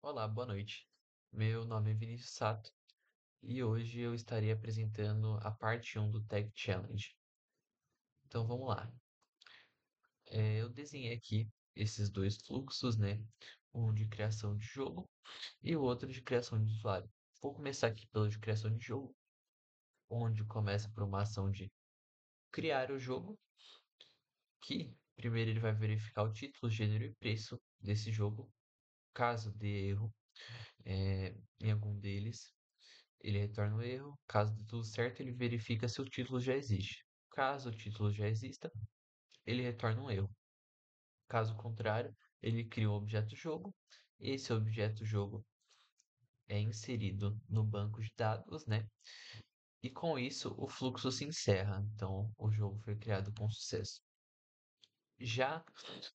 Olá, boa noite. Meu nome é Vinícius Sato e hoje eu estarei apresentando a parte um do Tech Challenge. Então vamos lá. Eu desenhei aqui esses dois fluxos, né? Um de criação de jogo e o outro de criação de usuário. Vou começar aqui pelo de criação de jogo, onde começa por uma ação de criar o jogo, que primeiro ele vai verificar o título, gênero e preço desse jogo. Caso dê erro, em algum deles, ele retorna o erro. Caso dê tudo certo, ele verifica se o título já existe. Caso o título já exista, ele retorna um erro. Caso contrário, ele cria um objeto jogo. Esse objeto jogo é inserido no banco de dados, né? E com isso o fluxo se encerra. Então o jogo foi criado com sucesso. Já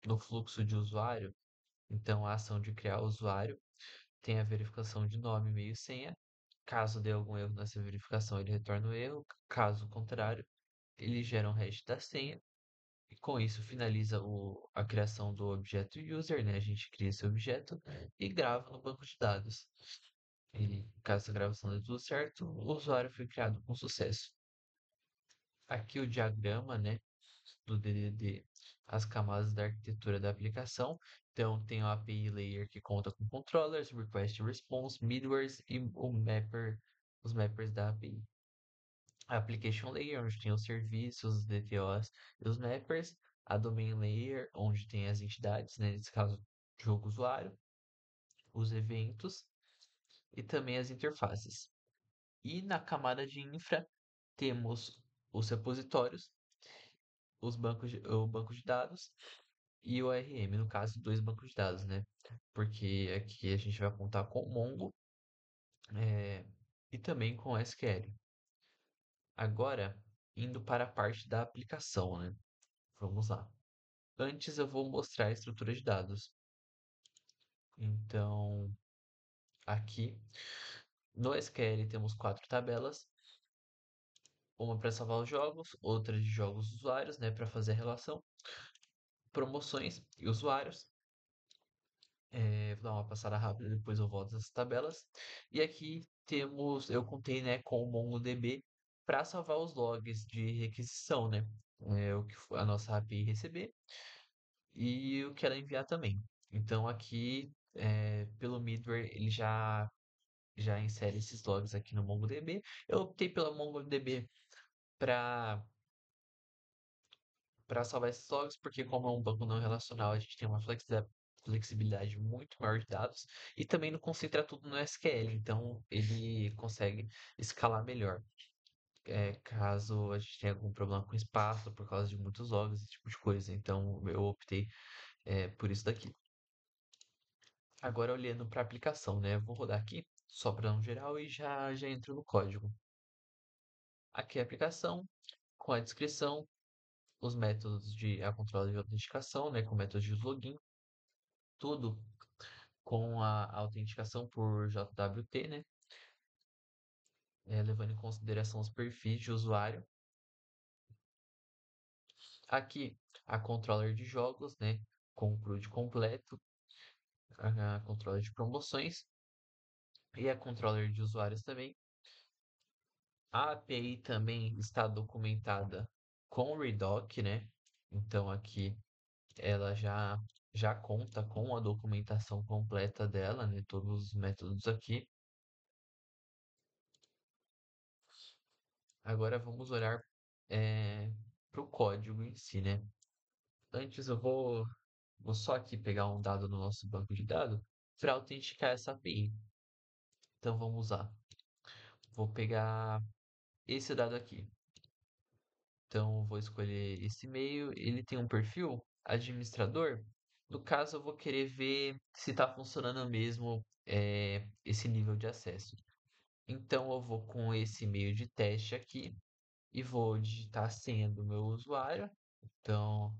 no fluxo de usuário, então a ação de criar usuário tem a verificação de nome, e-mail e senha. Caso dê algum erro nessa verificação, ele retorna o erro. Caso contrário, ele gera um hash da senha e com isso finaliza a criação do objeto user, né? A gente cria esse objeto e grava no banco de dados. E caso a gravação dê tudo certo, o usuário foi criado com sucesso. Aqui o diagrama, né, do DDD, as camadas da arquitetura da aplicação. Então tem o API Layer que conta com controllers, request response, middlewares e os mappers da API. A Application Layer, onde tem os serviços, os DTOs e os mappers. A Domain Layer, onde tem as entidades, né, nesse caso, jogo usuário, os eventos e também as interfaces. E na camada de infra, temos os repositórios, o banco de dados e o ORM, no caso, dois bancos de dados, né? Porque aqui a gente vai contar com o Mongo, e também com o SQL. Agora, indo para a parte da aplicação, né? Vamos lá. Antes eu vou mostrar a estrutura de dados. Então, aqui no SQL temos quatro tabelas, uma para salvar os jogos, outra de jogos usuários, né, para fazer a relação, promoções e usuários. Vou dar uma passada rápida, depois eu volto nessas tabelas. E aqui eu contei, né, com o MongoDB para salvar os logs de requisição, né? O que a nossa API receber e o que ela enviar também. Então aqui, pelo middleware, ele já insere esses logs aqui no MongoDB. Eu optei pela MongoDB para salvar esses logs, porque como é um banco não relacional, a gente tem uma flexibilidade muito maior de dados e também não concentra tudo no SQL, então ele consegue escalar melhor. Caso a gente tenha algum problema com espaço por causa de muitos logs, esse tipo de coisa. Então eu optei por isso daqui. Agora olhando para a aplicação, né? Eu vou rodar aqui só para um geral e já entro no código. Aqui é a aplicação com a descrição, os métodos de a controle de autenticação, né, com métodos de login, tudo com a autenticação por JWT, né, levando em consideração os perfis de usuário. Aqui a controller de jogos, né, com o CRUD completo, a controller de promoções e a controller de usuários também. A API também está documentada com o Redoc, né? Então aqui ela já conta com a documentação completa dela, né? Todos os métodos aqui. Agora vamos olhar para o código em si, né? Antes vou só aqui pegar um dado no nosso banco de dados para autenticar essa API. Então vamos lá. Vou pegar esse dado aqui. Então vou escolher esse e-mail. Ele tem um perfil administrador. No caso, eu vou querer ver se está funcionando mesmo esse nível de acesso. Então eu vou com esse e-mail de teste aqui e vou digitar a senha do meu usuário. Então,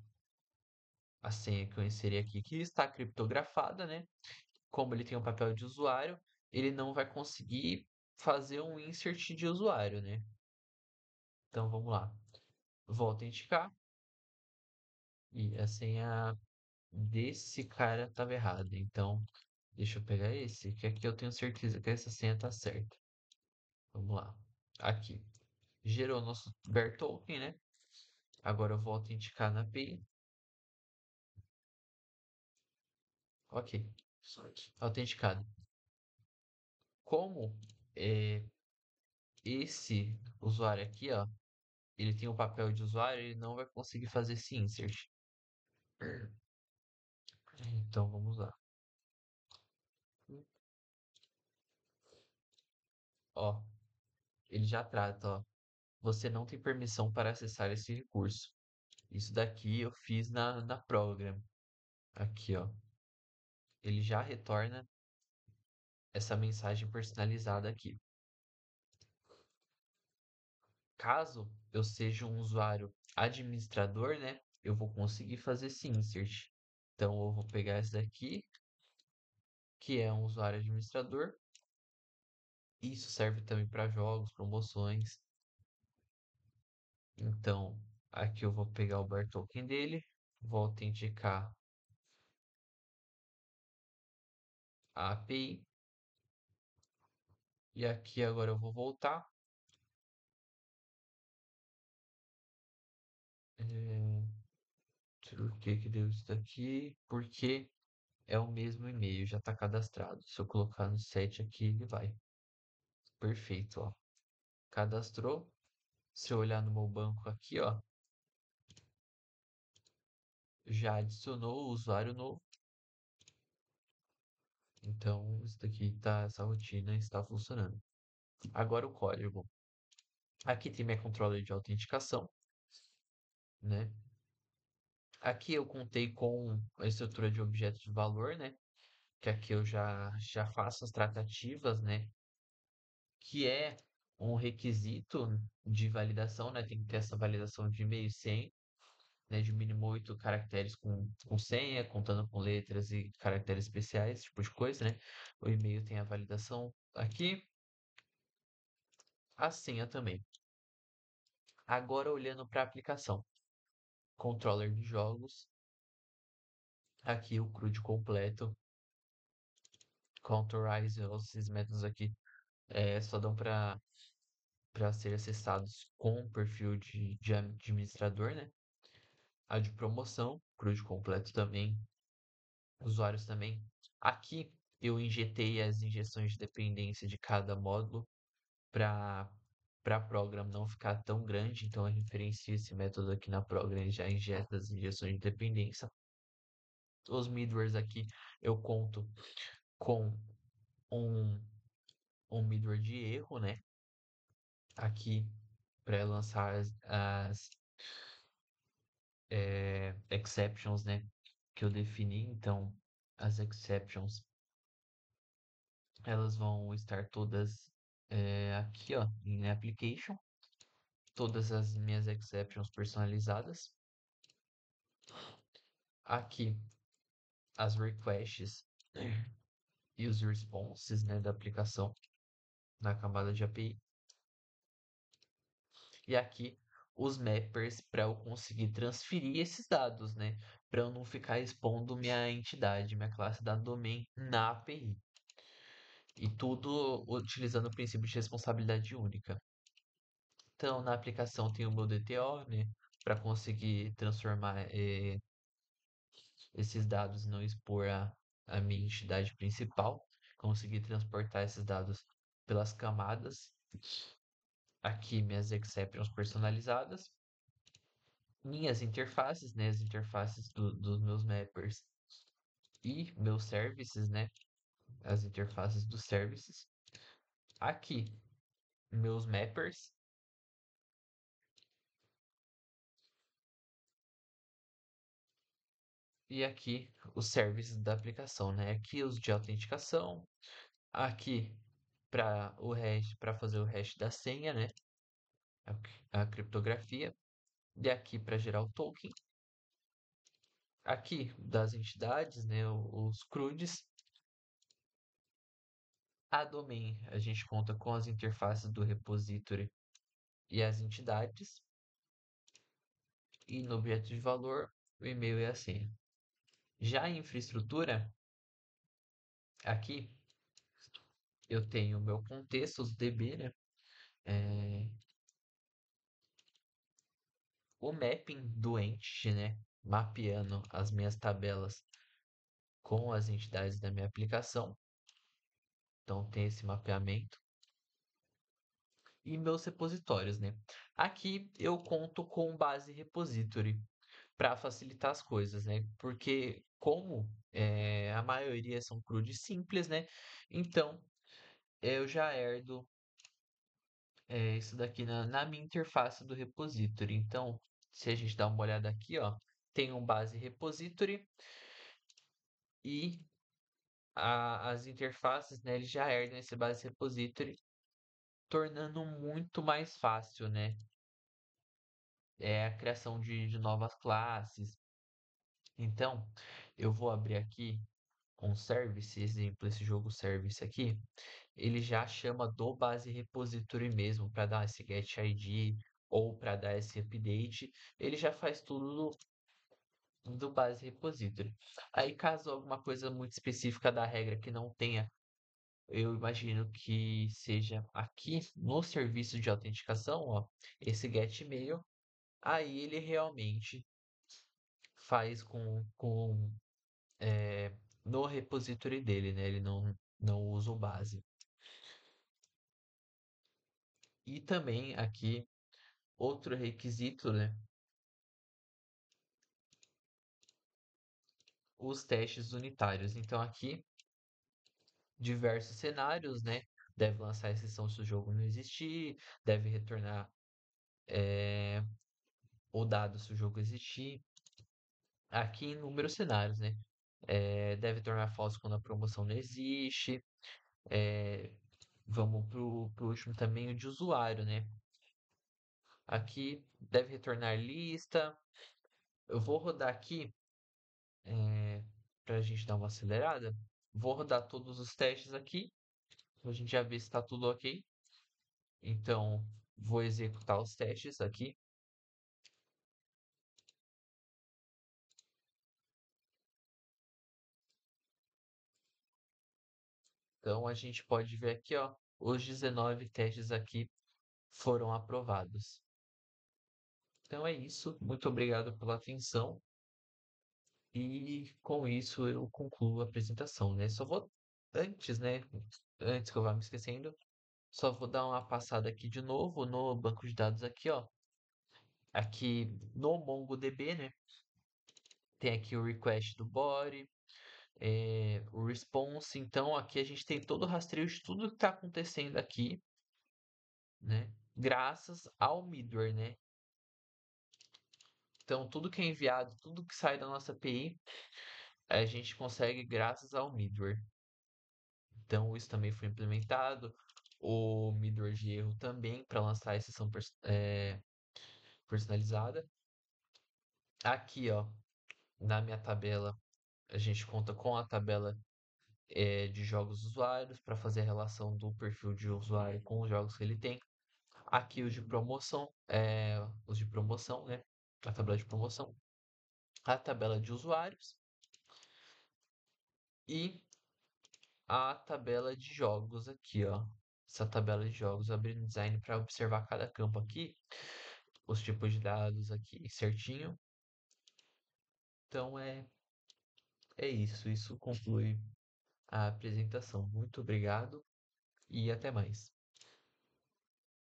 a senha que eu inseri aqui, que está criptografada, né? Como ele tem um papel de usuário, ele não vai conseguir fazer um insert de usuário, né? Então, vamos lá. Vou autenticar e a senha desse cara estava errada. Então, Deixa eu pegar esse, que aqui eu tenho certeza que essa senha tá certa. Vamos lá. Aqui. Gerou nosso bear token, né? Agora eu vou autenticar na API. Ok. Autenticado. Como é, esse usuário aqui, ó, ele tem o papel de usuário, ele não vai conseguir fazer esse insert. Então vamos lá. Ó, ele já trata, ó. Você não tem permissão para acessar esse recurso. Isso daqui eu fiz na program. Aqui, ó. Ele já retorna essa mensagem personalizada aqui. Caso eu seja um usuário administrador, né? Eu vou conseguir fazer esse insert. Então eu vou pegar esse daqui, que é um usuário administrador. Isso serve também para jogos, promoções. Então, aqui eu vou pegar o bar token dele, vou autenticar a API. E aqui agora eu vou voltar. É, por que deu isso daqui? Porque é o mesmo e-mail, já está cadastrado. Se eu colocar no set aqui, ele vai. Perfeito, ó. Cadastrou. Se eu olhar no meu banco aqui, ó, já adicionou o usuário novo. Então, isso daqui tá, essa rotina está funcionando. Agora o código. Aqui tem minha controller de autenticação, né? Aqui eu contei com a estrutura de objeto de valor, né? Que aqui eu já faço as tratativas, né? Que é um requisito de validação, né? Tem que ter essa validação de e-mail e senha, né? De mínimo 8 caracteres com senha, contando com letras e caracteres especiais, esse tipo de coisa, né? O e-mail tem a validação aqui, a senha também. Agora olhando para a aplicação, controller de jogos, aqui o CRUD completo, Contourize, esses métodos aqui só dão para ser acessados com o perfil de administrador, né? A de promoção, CRUD completo também, usuários também. Aqui eu injetei as injeções de dependência de cada módulo para a program não ficar tão grande, então eu referencio esse método aqui na program e já injeta as injeções de dependência. Os middlewares aqui eu conto com um, um middleware de erro, né? Aqui para lançar as exceptions, né? Que eu defini. Então, as exceptions elas vão estar todas aqui, ó, em application. Todas as minhas exceptions personalizadas. Aqui, as requests e os responses, né, da aplicação na camada de API. E aqui os mappers para eu conseguir transferir esses dados, né? Para eu não ficar expondo minha entidade, minha classe da domain na API. E tudo utilizando o princípio de responsabilidade única. Então, na aplicação tem o meu DTO, né? Para conseguir transformar esses dados e não expor a minha entidade principal. Conseguir transportar esses dados pelas camadas. Aqui minhas exceptions personalizadas. Minhas interfaces, né? As interfaces dos meus mappers e meus services, né? As interfaces dos services. Aqui, meus mappers. E aqui, os services da aplicação, né? Aqui os de autenticação. Aqui, para o hash, para fazer o hash da senha, né? A criptografia. E aqui para gerar o token. Aqui, das entidades, né? Os CRUDs. A domain, a gente conta com as interfaces do repository e as entidades. E no objeto de valor, o e-mail é a senha. Já a infraestrutura, Aqui eu tenho o meu contexto, os DB, né? É, o mapping do entity, né? Mapeando as minhas tabelas com as entidades da minha aplicação. Então tem esse mapeamento. E meus repositórios, né? Aqui eu conto com base repository para facilitar as coisas, né? Porque como a maioria são CRUD simples, né? Então eu já herdo isso daqui na minha interface do repository. Então, se a gente dá uma olhada aqui, ó, tem um base repository e as interfaces, né, eles já herdam esse base repository, tornando muito mais fácil, né? A criação de novas classes. Então, eu vou abrir aqui um service, exemplo, esse jogo service aqui, ele já chama do base repository mesmo para dar esse get ID ou para dar esse update, ele já faz tudo do base repository. Aí, caso alguma coisa muito específica da regra que não tenha, eu imagino que seja aqui no serviço de autenticação, ó, esse get email, aí ele realmente faz é, no repository dele, né? Ele não usa o base. E também aqui outro requisito, né? Os testes unitários. Então aqui diversos cenários, né? Deve lançar a exceção se o jogo não existir, deve retornar o dado se o jogo existir. Aqui inúmeros cenários, né? Deve tornar falso quando a promoção não existe. É, vamos pro último também, o de usuário, né? Aqui deve retornar lista. Eu vou rodar aqui para a gente dar uma acelerada. Vou rodar todos os testes aqui, para a gente já ver se está tudo ok. Então, vou executar os testes aqui. Então, a gente pode ver aqui, ó, os 19 testes aqui foram aprovados. Então é isso. Muito obrigado pela atenção. E com isso eu concluo a apresentação, né? Só vou antes, né? Antes que eu vá me esquecendo, só vou dar uma passada aqui de novo no banco de dados aqui, ó. Aqui no MongoDB, né? Tem aqui o request do body, o response. Então aqui a gente tem todo o rastreio de tudo que está acontecendo aqui, né? Graças ao middleware, né? Então tudo que é enviado, tudo que sai da nossa API, a gente consegue graças ao middleware. Então isso também foi implementado. O middleware de erro também para lançar a exceção personalizada. Aqui, ó, na minha tabela, a gente conta com a tabela de jogos usuários para fazer a relação do perfil de usuário com os jogos que ele tem. Aqui os de promoção, né? A tabela de promoção, a tabela de usuários e a tabela de jogos aqui, ó. Essa tabela de jogos, abrindo design para observar cada campo aqui, os tipos de dados aqui certinho. Então é isso. Isso conclui a apresentação. Muito obrigado e até mais.